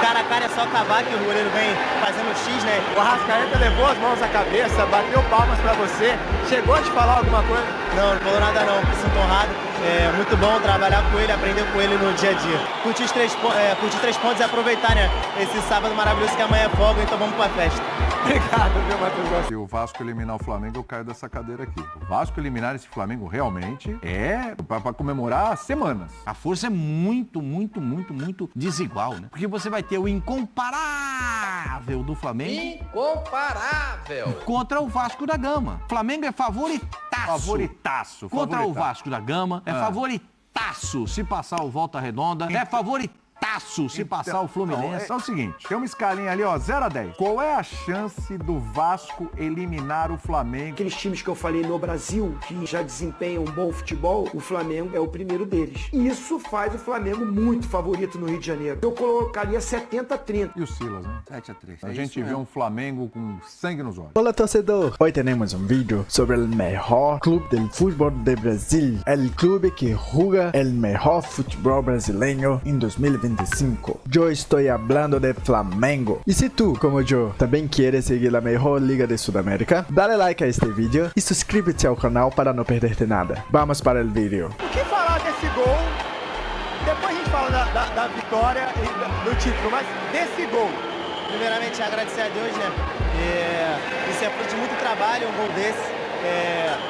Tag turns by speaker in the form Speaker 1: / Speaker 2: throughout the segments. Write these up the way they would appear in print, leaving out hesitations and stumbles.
Speaker 1: cara a cara é só acabar, que o goleiro vem fazendo X, né?
Speaker 2: O Arrascaeta levou as mãos à cabeça, bateu palmas pra você. Chegou a te falar alguma coisa?
Speaker 1: Não falou nada não, me sinto honrado. É muito bom trabalhar com ele, aprender com ele no dia a dia. Curtir os 3 pontos e aproveitar, né? Esse sábado maravilhoso que amanhã é folga, então vamos pra festa.
Speaker 2: Obrigado, viu, Matheus?
Speaker 3: Se o Vasco eliminar o Flamengo, eu caio dessa cadeira aqui. O Vasco eliminar esse Flamengo realmente é para comemorar semanas.
Speaker 4: A força é muito desigual, né? Porque você vai ter o incomparável do Flamengo.
Speaker 5: Incomparável!
Speaker 4: Contra o Vasco da Gama. O Flamengo é favoritaço.
Speaker 3: Favoritaço.
Speaker 4: Contra o Vasco da Gama. É favoritaço se passar o Volta Redonda. É favoritaço se passar o Fluminense.
Speaker 3: É o seguinte, tem uma escalinha ali, ó, 0 a 10. Qual é a chance do Vasco eliminar o Flamengo?
Speaker 6: Aqueles times que eu falei no Brasil, que já desempenham um bom futebol, o Flamengo é o primeiro deles. E isso faz o Flamengo muito favorito no Rio de Janeiro. Eu colocaria 70-30.
Speaker 3: E o Silas, né?
Speaker 4: 7 a 3.
Speaker 3: A gente vê um Flamengo com sangue nos olhos.
Speaker 7: Hola torcedor, hoy tenemos un video sobre el mejor club del fútbol de Brasil, el club que juega el mejor fútbol brasileño en 2025. Yo estoy hablando de Flamengo. Y si tú, como yo, también quieres seguir la mejor liga de Sudamérica, dale like a este video y suscríbete al canal para no perderte nada. Vamos para el video.
Speaker 2: O que falar desse gol? Depois a gente fala da vitória e do título, mas desse gol.
Speaker 1: Primeiramente, agradecer a Deus, né? Isso é fruto de muito trabalho, um gol desse.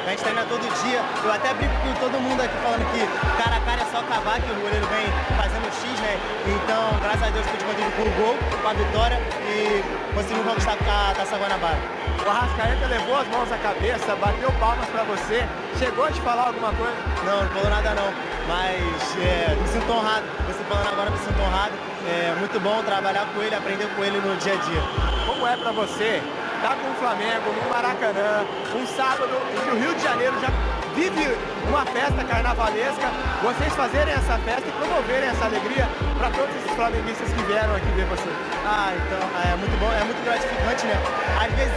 Speaker 1: A gente treina todo dia. Eu até brinco com todo mundo aqui falando que cara a cara é só acabar, que o goleiro vem fazendo X, né? Então, graças a Deus, pude contribuir com o gol, com a vitória e conseguimos conquistar a Taça Guanabara.
Speaker 2: O Arrascaeta levou as mãos à cabeça, bateu palmas pra você. Chegou a te falar alguma coisa?
Speaker 1: Não falou nada não, mas me sinto honrado. Você falando agora, me sinto honrado. É muito bom trabalhar com ele, aprender com ele no dia a dia.
Speaker 2: Como é pra você estar com o Flamengo no Maracanã, um sábado em que o Rio de Janeiro já vive uma festa carnavalesca, vocês fazerem essa festa e promoverem essa alegria para todos esses flamenguistas que vieram aqui ver você?
Speaker 1: Então, é muito bom, é muito gratificante, né? Às vezes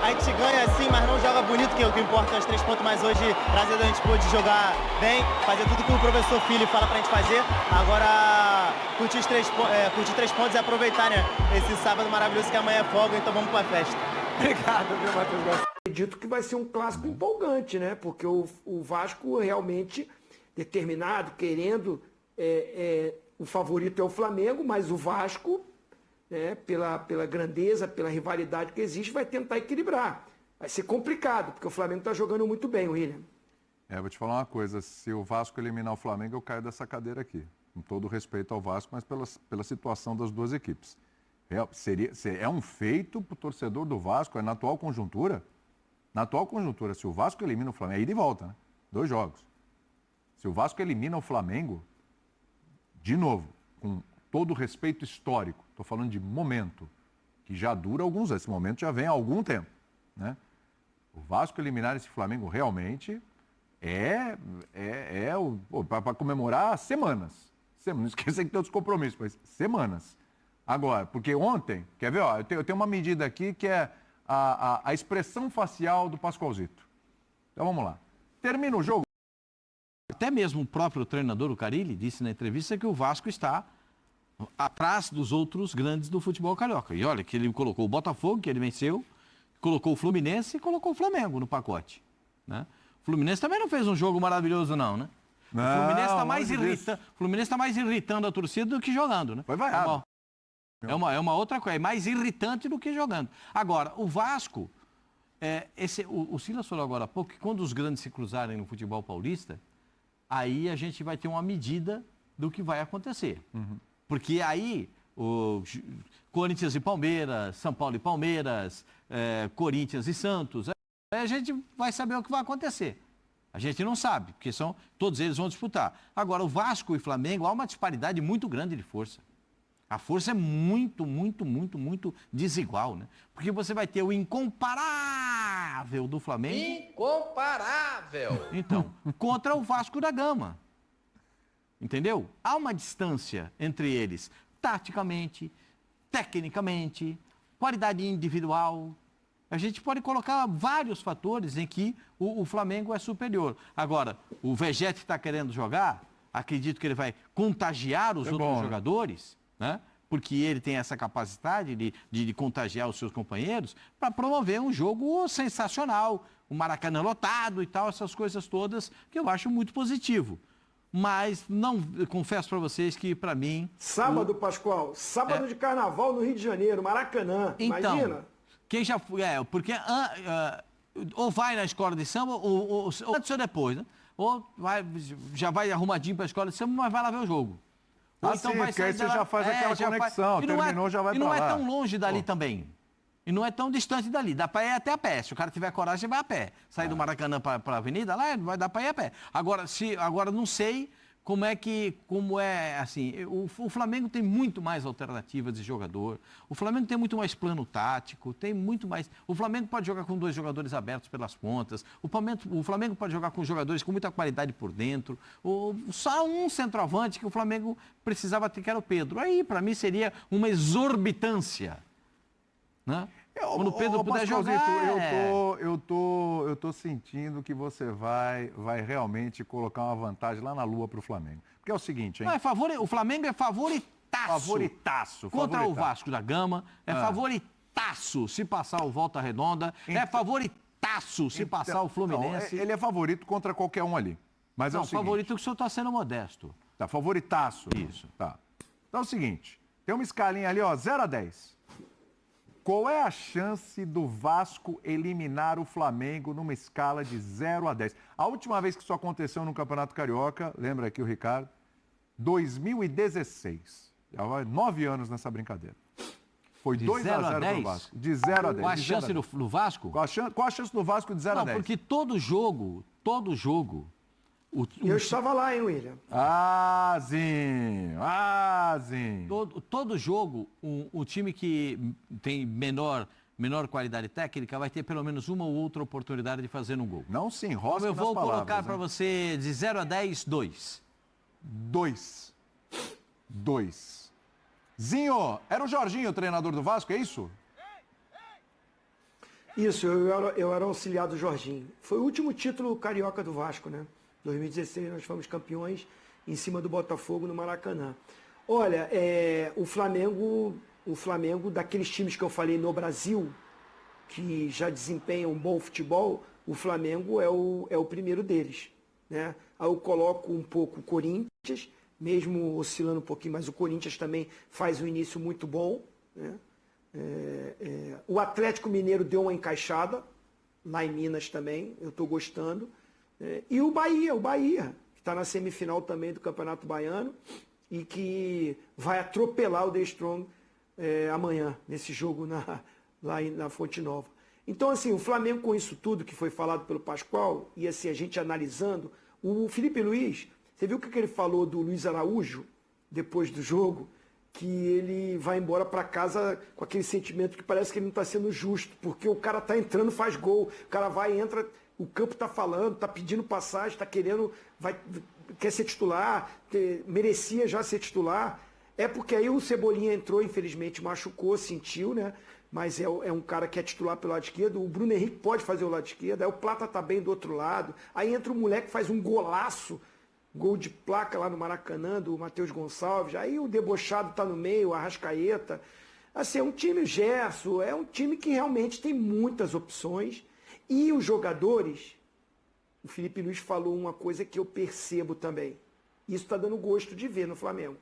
Speaker 1: a gente ganha assim, mas não joga bonito, que o que importa é os 3 pontos, mas hoje, graças a Deus, a gente pôde jogar bem, fazer tudo que o professor Filho fala pra gente fazer. Agora, curtir os 3 pontos e aproveitar, né? Esse sábado maravilhoso que amanhã é folga, então vamos pra festa.
Speaker 2: Obrigado, viu, Matheus?
Speaker 6: Acredito que vai ser um clássico empolgante, né? Porque o Vasco realmente determinado, querendo, o favorito é o Flamengo, mas o Vasco, né, pela grandeza, pela rivalidade que existe, vai tentar equilibrar. Vai ser complicado, porque o Flamengo está jogando muito bem, William.
Speaker 3: Vou te falar uma coisa, se o Vasco eliminar o Flamengo, eu caio dessa cadeira aqui. Com todo respeito ao Vasco, mas pela situação das duas equipes. É um feito para o torcedor do Vasco, na atual conjuntura. Na atual conjuntura, se o Vasco elimina o Flamengo, é ida e volta, né? 2 jogos. Se o Vasco elimina o Flamengo, de novo, com todo o respeito histórico, estou falando de momento, que já dura alguns anos, esse momento já vem há algum tempo, né? O Vasco eliminar esse Flamengo realmente para comemorar semanas. Não esqueça que tem outros compromissos, mas semanas. Agora, porque ontem, quer ver, ó, eu tenho uma medida aqui que é a expressão facial do Pascoalzito. Então vamos lá. Termina o jogo.
Speaker 4: Até mesmo o próprio treinador, o Carille, disse na entrevista que o Vasco está atrás dos outros grandes do futebol carioca. E olha que ele colocou o Botafogo, que ele venceu, colocou o Fluminense e colocou o Flamengo no pacote, né? O Fluminense também não fez um jogo maravilhoso não, né? O Fluminense está mais irritando a torcida do que jogando, né?
Speaker 3: Foi vaiado.
Speaker 4: É uma outra coisa, é mais irritante do que jogando. Agora, o Vasco, o Silas falou agora há pouco que quando os grandes se cruzarem no futebol paulista, aí a gente vai ter uma medida do que vai acontecer. Uhum. Porque aí, Corinthians e Palmeiras, São Paulo e Palmeiras, Corinthians e Santos, aí a gente vai saber o que vai acontecer. A gente não sabe, porque todos eles vão disputar. Agora, o Vasco e Flamengo, há uma disparidade muito grande de força. A força é muito desigual, né? Porque você vai ter o incomparável do Flamengo.
Speaker 5: Incomparável!
Speaker 4: Então, contra o Vasco da Gama. Entendeu? Há uma distância entre eles, taticamente, tecnicamente, qualidade individual. A gente pode colocar vários fatores em que o Flamengo é superior. Agora, o Vegete está querendo jogar, acredito que ele vai contagiar os outros jogadores, né? porque ele tem essa capacidade de contagiar os seus companheiros, para promover um jogo sensacional, o Maracanã lotado e tal, essas coisas todas que eu acho muito positivo. Mas não, confesso para vocês que, para mim...
Speaker 6: Sábado, Pascoal, sábado de carnaval no Rio de Janeiro, Maracanã,
Speaker 4: então,
Speaker 6: imagina.
Speaker 4: Quem já foi, porque ou vai na escola de samba, ou antes ou depois, né? Ou já vai arrumadinho para a escola de samba, mas vai lá ver o jogo. Ou
Speaker 3: sim, porque aí você já faz aquela conexão, terminou, já vai
Speaker 4: pra lá. E não é tão longe dali
Speaker 3: Pô.
Speaker 4: também. E não é tão distante dali. Dá para ir até a pé. Se o cara tiver coragem, vai a pé. Sair do Maracanã para a avenida, lá vai dar para ir a pé. Agora não sei como é assim. O Flamengo tem muito mais alternativas de jogador. O Flamengo tem muito mais plano tático, tem muito mais. O Flamengo pode jogar com 2 jogadores abertos pelas pontas. O Flamengo pode jogar com jogadores com muita qualidade por dentro. Só um centroavante que o Flamengo precisava ter, que era o Pedro. Aí, para mim, seria uma exorbitância. Né? Quando o Pedro puder jogar...
Speaker 3: Eu tô sentindo que você vai realmente colocar uma vantagem lá na lua pro Flamengo. Porque é o seguinte, hein?
Speaker 4: Não, o Flamengo é favoritaço.
Speaker 3: Favoritaço.
Speaker 4: Contra o Vasco da Gama. É favoritaço se passar o Volta Redonda. É favoritaço se passar o Fluminense.
Speaker 3: Não, ele é favorito contra qualquer um ali. Mas
Speaker 4: não,
Speaker 3: é o seguinte...
Speaker 4: favorito que o senhor está sendo modesto.
Speaker 3: Tá, favoritaço.
Speaker 4: Isso.
Speaker 3: Tá. Então é o seguinte, tem uma escalinha ali, ó, 0 a 10. Qual é a chance do Vasco eliminar o Flamengo numa escala de 0 a 10? A última vez que isso aconteceu no Campeonato Carioca, lembra aqui o Ricardo? 2016. Já vai 9 anos nessa brincadeira. Foi 2 a 0 pro Vasco. De 0 a 10.
Speaker 4: Qual a chance do Vasco?
Speaker 3: Qual a chance do Vasco de 0 a 10?
Speaker 4: Não, porque todo jogo...
Speaker 6: Eu estava lá, hein, William?
Speaker 3: Zinho.
Speaker 4: Todo jogo, o time que tem menor qualidade técnica vai ter pelo menos uma ou outra oportunidade de fazer um gol.
Speaker 3: Não se enrosque
Speaker 4: Eu
Speaker 3: nas
Speaker 4: vou
Speaker 3: palavras,
Speaker 4: colocar para você de 0 a 10, 2.
Speaker 3: 2. Zinho, era o Jorginho o treinador do Vasco, é isso?
Speaker 6: Isso, eu era auxiliar do Jorginho. Foi o último título carioca do Vasco, né? 2016 nós fomos campeões em cima do Botafogo no Maracanã. Olha, o Flamengo, daqueles times que eu falei no Brasil, que já desempenham um bom futebol, o Flamengo é o primeiro deles, né? Aí eu coloco um pouco o Corinthians, mesmo oscilando um pouquinho, mas o Corinthians também faz um início muito bom, né? O Atlético Mineiro deu uma encaixada, lá em Minas também, eu estou gostando. E o Bahia, que está na semifinal também do Campeonato Baiano e que vai atropelar o The Strong amanhã, nesse jogo lá na Fonte Nova. Então, assim, o Flamengo com isso tudo que foi falado pelo Pascoal, e assim, a gente analisando, o Felipe Luiz, você viu o que ele falou do Luiz Araújo, depois do jogo? Que ele vai embora para casa com aquele sentimento que parece que ele não está sendo justo, porque o cara está entrando, faz gol, o cara vai, entra, o campo está falando, está pedindo passagem, está querendo, quer ser titular, merecia já ser titular. É porque aí o Cebolinha entrou, infelizmente machucou, sentiu, né? Mas é um cara que é titular pelo lado esquerdo, o Bruno Henrique pode fazer o lado esquerdo, aí o Plata tá bem do outro lado, aí entra um moleque que faz um golaço, gol de placa lá no Maracanã, do Matheus Gonçalves, aí o debochado tá no meio, o Arrascaeta. Assim, é um time, o Gerson, é um time que realmente tem muitas opções, e os jogadores, o Felipe Luiz falou uma coisa que eu percebo também, isso está dando gosto de ver no Flamengo.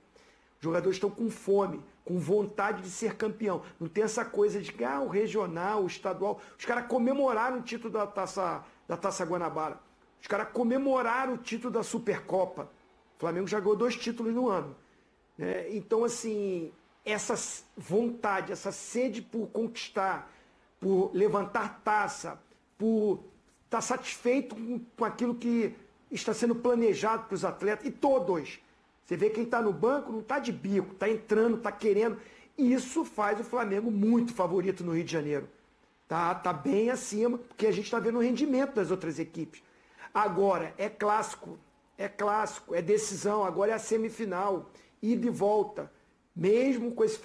Speaker 6: Os jogadores estão com fome, com vontade de ser campeão. Não tem essa coisa de que o regional, o estadual. Os caras comemoraram o título da Taça Guanabara. Os caras comemoraram o título da Supercopa. O Flamengo já ganhou 2 títulos no ano. Então, assim, essa vontade, essa sede por conquistar, por levantar taça, por estar satisfeito com aquilo que está sendo planejado para os atletas, e todos. Você vê quem está no banco não está de bico, está entrando, está querendo. E isso faz o Flamengo muito favorito no Rio de Janeiro. Tá bem acima, porque a gente está vendo o rendimento das outras equipes. Agora, é clássico, é decisão, agora é a semifinal, ida e volta. Mesmo com esse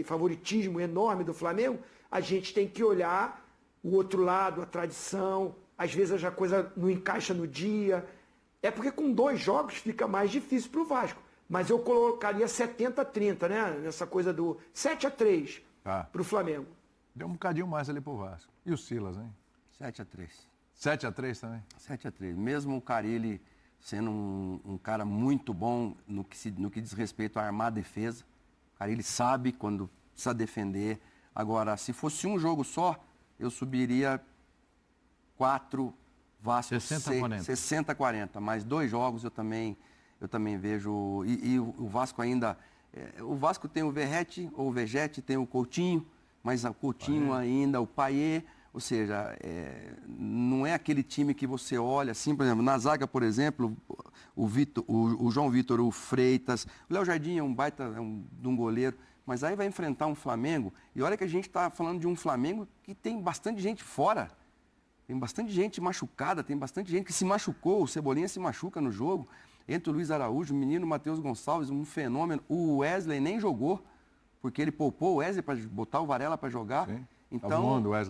Speaker 6: favoritismo enorme do Flamengo, a gente tem que olhar o outro lado, a tradição, às vezes a coisa não encaixa no dia. É porque com 2 jogos fica mais difícil para o Vasco. mas eu colocaria 70-30, né? Nessa coisa do 7-3
Speaker 3: Tá.
Speaker 6: pro Flamengo.
Speaker 3: Deu um bocadinho mais ali pro Vasco. E o Silas, hein?
Speaker 8: 7-3.
Speaker 3: 7-3 também?
Speaker 8: 7-3. Mesmo o Carille sendo um cara muito bom no que diz respeito a armar a defesa. O Carille sabe quando precisa defender. Agora, se fosse um jogo só, eu subiria 4, Vasco 60-40. Mais 2 jogos eu também vejo. E o Vasco ainda... o Vasco tem o Verratti, ou o Vegete, tem o Coutinho, mas o Coutinho ainda, o Payet... Ou seja, não é aquele time que você olha assim, por exemplo, na zaga, por exemplo, o João Vitor, o Freitas, o Léo Jardim é um baita de um goleiro, mas aí vai enfrentar um Flamengo, e olha que a gente está falando de um Flamengo que tem bastante gente fora, tem bastante gente machucada, tem bastante gente que se machucou, o Cebolinha se machuca no jogo, entre o Luiz Araújo, o menino Matheus Gonçalves, um fenômeno, o Wesley nem jogou, porque ele poupou o Wesley para botar o Varela para jogar.
Speaker 3: Sim.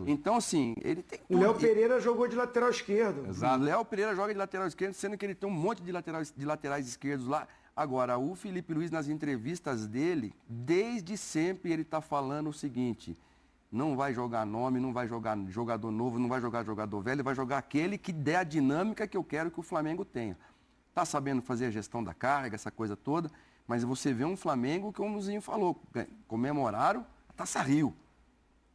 Speaker 8: Então, assim, ele tem
Speaker 6: O Léo Pereira jogou de lateral esquerdo.
Speaker 8: Exato. O Léo Pereira joga de lateral esquerdo, sendo que ele tem um monte de laterais esquerdos lá. Agora, o Felipe Luiz, nas entrevistas dele, desde sempre ele está falando o seguinte: não vai jogar nome, não vai jogar jogador novo, não vai jogar jogador velho, vai jogar aquele que der a dinâmica que eu quero que o Flamengo tenha. Está sabendo fazer a gestão da carga, essa coisa toda, mas você vê um Flamengo, que o Muzinho falou, comemoraram a Taça Rio.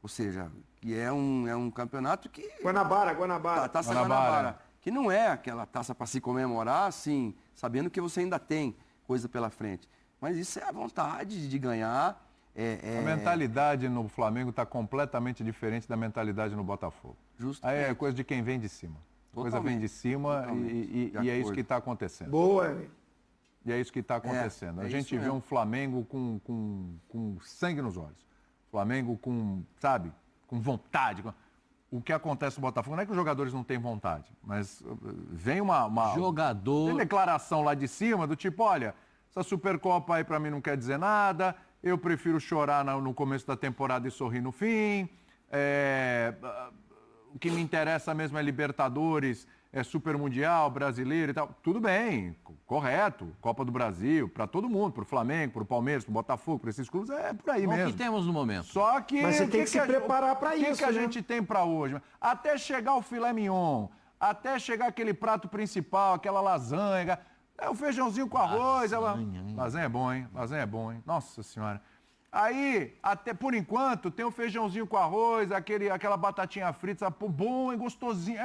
Speaker 8: Ou seja, que é um campeonato que...
Speaker 6: Guanabara.
Speaker 8: Taça Guanabara. Que não é aquela taça para se comemorar, assim, sabendo que você ainda tem coisa pela frente. Mas isso é a vontade de ganhar.
Speaker 3: A mentalidade no Flamengo está completamente diferente da mentalidade no Botafogo.
Speaker 8: Justo.
Speaker 3: Aí é coisa de quem vem de cima. Coisa vem de cima e é isso que está acontecendo.
Speaker 6: Boa,
Speaker 3: E é isso que está acontecendo. A gente vê um Flamengo com sangue nos olhos. Flamengo com vontade. O que acontece no Botafogo não é que os jogadores não têm vontade, mas vem uma
Speaker 4: Jogador...
Speaker 3: Tem declaração lá de cima do tipo, olha, essa Supercopa aí pra mim não quer dizer nada, eu prefiro chorar no começo da temporada e sorrir no fim, o que me interessa mesmo é Libertadores, é Super Mundial, Brasileiro e tal. Tudo bem, correto, Copa do Brasil, para todo mundo, para o Flamengo, para o Palmeiras, para o Botafogo, para esses clubes, é por aí mesmo.
Speaker 4: O que temos no momento.
Speaker 3: Só que...
Speaker 6: Mas você tem que se preparar para isso,
Speaker 3: O que a gente tem para hoje? Até chegar o filé mignon, até chegar aquele prato principal, aquela lasanha, o feijãozinho com arroz. Lasanha é bom, hein? Lasanha é bom, hein? Nossa Senhora. Aí, até por enquanto, tem o feijãozinho com arroz, aquela batatinha frita, bom, é gostosinho.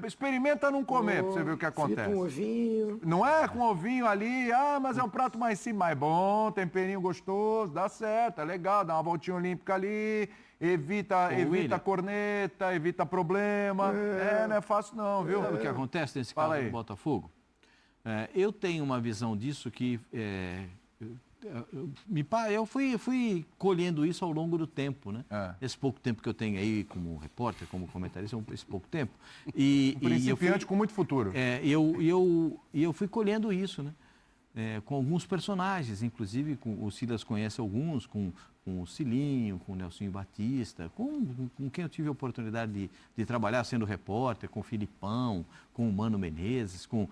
Speaker 3: Experimenta não comer pra você ver o que acontece.
Speaker 6: Frita um ovinho.
Speaker 3: Não é com ovinho ali, mas é um prato mais simples, mas bom, temperinho gostoso, dá certo, é legal, dá uma voltinha olímpica ali, evita corneta, evita problema. Não é fácil não, viu?
Speaker 4: Sabe o que acontece nesse caso do Botafogo? Eu tenho uma visão disso que... eu fui colhendo isso ao longo do tempo, né? Esse pouco tempo que eu tenho aí como repórter, como comentarista, esse pouco tempo.
Speaker 3: Principiante com muito futuro.
Speaker 4: Eu fui colhendo isso, né? Com alguns personagens, inclusive o Silas conhece alguns, com o Cilinho, com o Nelsinho Batista, com quem eu tive a oportunidade de trabalhar sendo repórter, com o Filipão, com o Mano Menezes, com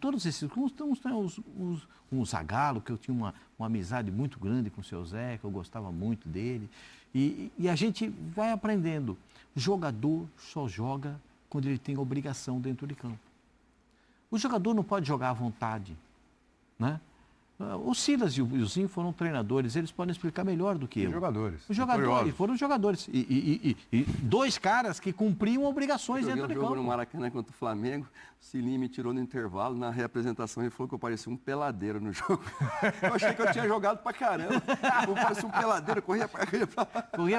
Speaker 4: todos esses, com o Zagallo, que eu tinha uma amizade muito grande com o seu Zé, que eu gostava muito dele. E a gente vai aprendendo. Jogador só joga quando ele tem obrigação dentro de campo. O jogador não pode jogar à vontade, né? O Silas e o Zinho foram treinadores, eles podem explicar melhor do que eu. Foram jogadores. E 2 caras que cumpriam obrigações dentro de campo. Eu joguei
Speaker 8: no Maracanã contra o Flamengo, o Cilinho me tirou no intervalo, na reapresentação ele falou que eu parecia um peladeiro no jogo. Eu achei que eu tinha jogado pra caramba. Eu parecia um peladeiro, corria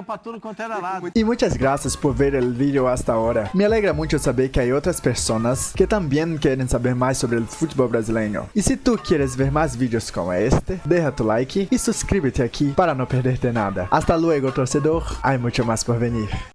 Speaker 4: pra tudo quanto era lado.
Speaker 7: Y muchas gracias por ver el video hasta ahora. Me alegra mucho saber que hay otras personas que también quieren saber más sobre el fútbol brasileño. Y si tú quieres ver más vídeos como este, deja tu like y suscríbete aquí para no perderte nada. Hasta luego, torcedor. Hay mucho más por venir.